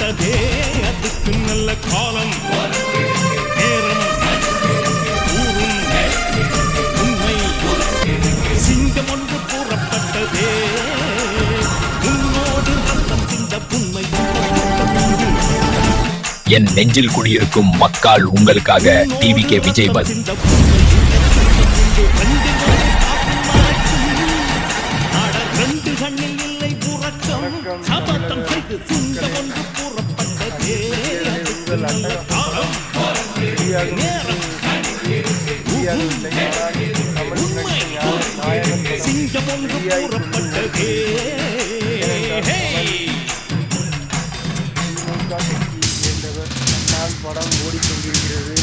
கூறப்பட்டதே அதுக்கு நல்ல காலம் நேரம் ஊரும் உண்மை சிங்கம் ஒன்று கூறப்பட்டதே உன்னோடு ரத்தம் சிந்த புண்மை என் நெஞ்சில் குடியிருக்கும் மக்கள் உங்களுக்காக டிவிகே விஜய் பஸ் ரெண்டு கண்ணில் இல்லை புறக்கம் சபதம் செய்து சிங்கம் ஒன்று கூறப்பட்டதே நல்ல காலம் நேரம் உண்மை சிங்கம் ஒன்று கூறப்பட்டதே படம் ஓடிக்கொண்டிருக்கிறது.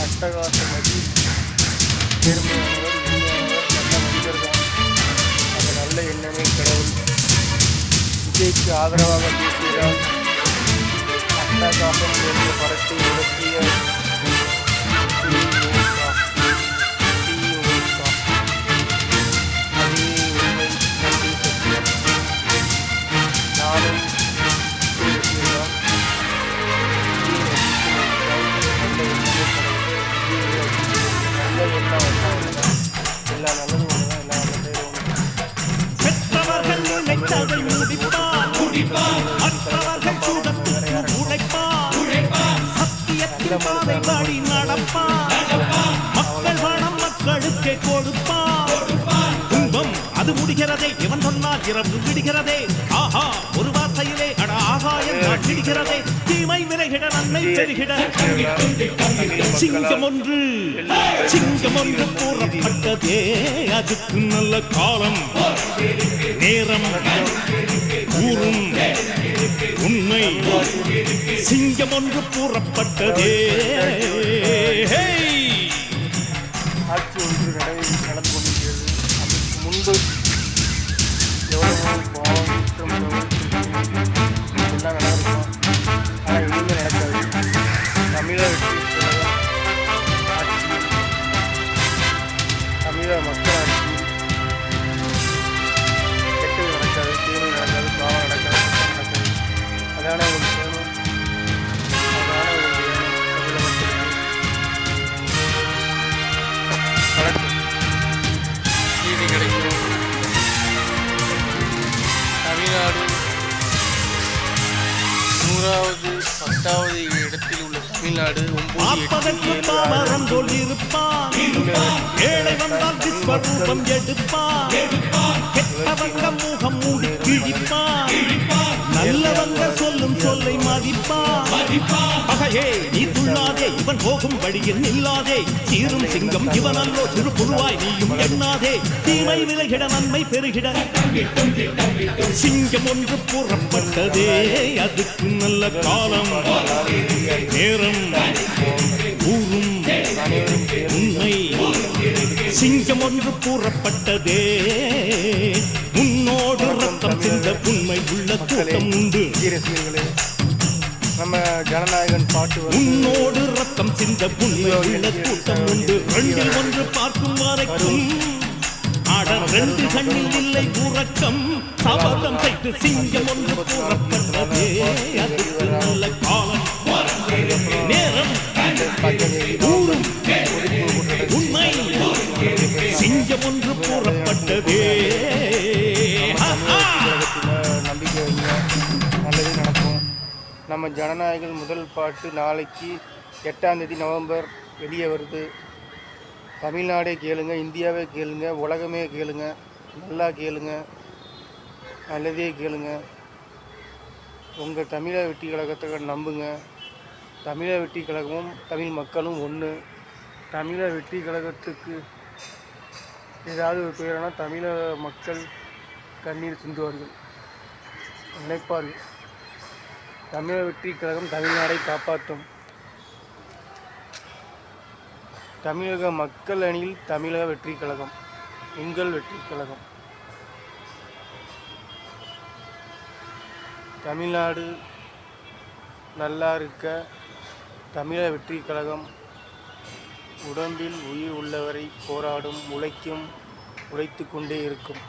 அட்டகாசம் பெருமையானவர் நல்ல மனிதர் தான். அந்த நல்ல எண்ணமே கடவுள். விஜய்க்கு ஆதரவாக பேசுகிறார். அட்டகாசம் என்ற படத்தை இயக்கிய நானும் பெற்றவர்கள் நினைத்ததை முடிப்பார் மற்றவர்கள் சூடத்துக்கு உழைப்பார் சத்தியத்தின் பாதை பாடி நடப்பார் மக்கள் பணம் மக்களுக்கே கொடுப்பார் துன்பம் அது முடிகிறதே இவன் சொன்னால் இரவு விடுகிறதே ஆஹா ஒரு வார்த்தையிலே அட ஆகாயம் நாட்டிடுகிறதே தீமை விலகிட நன்மை பெருகிட சிங்கம் ஒன்று கூறப்பட்டதே அதுக்கு நல்ல காலம் நேரம் ஊரும் உண்மை சிங்கம் ஒன்று கூறப்பட்டதே ஆட்சி ஒன்று நடந்து கொண்டிருக்கிறது. அதற்கு முன்பு எவ்வளவு பாவம் குற்றம் எல்லாம் நடக்கும். ஆனால் எதுவுமே நடக்காது. தமிழக வெற்றி ஆட்சி, தமிழக மக்கள் ஆட்சி, கெட்டது நடக்காது, தீமை நடக்காது, பாவம் நடக்காது, குற்றம் நடக்காது. அதான ஒரு சேமம், அதான ஒரு தமிழகத்திற்கு நீதி கிடைக்கும். தமிழ்நாடு 100வது 10வது இடத்தில் உள்ள தமிழ்நாடு 9 ஏழை வந்தால் விஸ்வரூபம் எடுப்பான் கெட்டவங்க முகம் மூடி கிழிப்பான் நல்லவங்க சொல்லும் சொல்லை மதிப்பான் பகையே நீ துள்ளாதே இவன் போகும் வழியில் நில்லாதே சீரும் சிங்கம் இவனல்லோ சிறு புழுவாய் நீயும் எண்ணாதே தீமை விலகிட நன்மை பெருகிட சிங்கம் ஒன்று கூறப்பட்டதே அதுக்கு நல்ல காலம் நேரம் ஊரும் உண்மை சிங்கம் ஒன்று கூறப்பட்டதே உன்னோடு ரத்தம் சிந்த உண்மை உள்ள கூட்டம் உண்டு. நம்ம ஜனநாயகன் பாட்டு உன்னோடு ரத்தம் சிந்த உண்மை உள்ள கூட்டம் உண்டு. ரெண்டில் ஒன்று பார்க்கும் வரைக்கும் ஆட ரெண்டு கண்ணில் இல்லை உறக்கம் சபதம் செய்து சிங்கம் ஒன்று கூறப்பட்டதே அதுக்கு நல்ல காலம் நேரம் ஊரும் உண்மை சிங்கம் ஒன்று கூறப்பட்டதே. நம்பிக்கை நல்லதே நடக்கும். நம்ம ஜனநாயகன் முதல் பாட்டு நாளைக்கு 8ஆம் தேதி நவம்பர் வெளியே வருது. தமிழ்நாடே கேளுங்க, இந்தியாவே கேளுங்க, உலகமே கேளுங்க, நல்லா கேளுங்க, நல்லதே கேளுங்க. உங்கள் தமிழக வெற்றி கழகத்தை நம்புங்க. தமிழக வெற்றி கழகமும் தமிழ் மக்களும் ஒன்று. தமிழக வெற்றி கழகத்துக்கு ஏதாவது ஒரு பேரானா தமிழக மக்கள் கண்ணீர் சிந்துவார்கள், நினைப்பார்கள். தமிழக வெற்றி கழகம் தமிழ்நாடை காப்பாற்றும். தமிழக மக்கள் அணியில் தமிழக வெற்றி கழகம், உங்கள் வெற்றி கழகம். தமிழ்நாடு நல்லா இருக்க தமிழக வெற்றி கழகம் உடம்பில் உயிர் உள்ளவரை போராடும், உழைக்கும், உழைத்து கொண்டே இருக்கும்.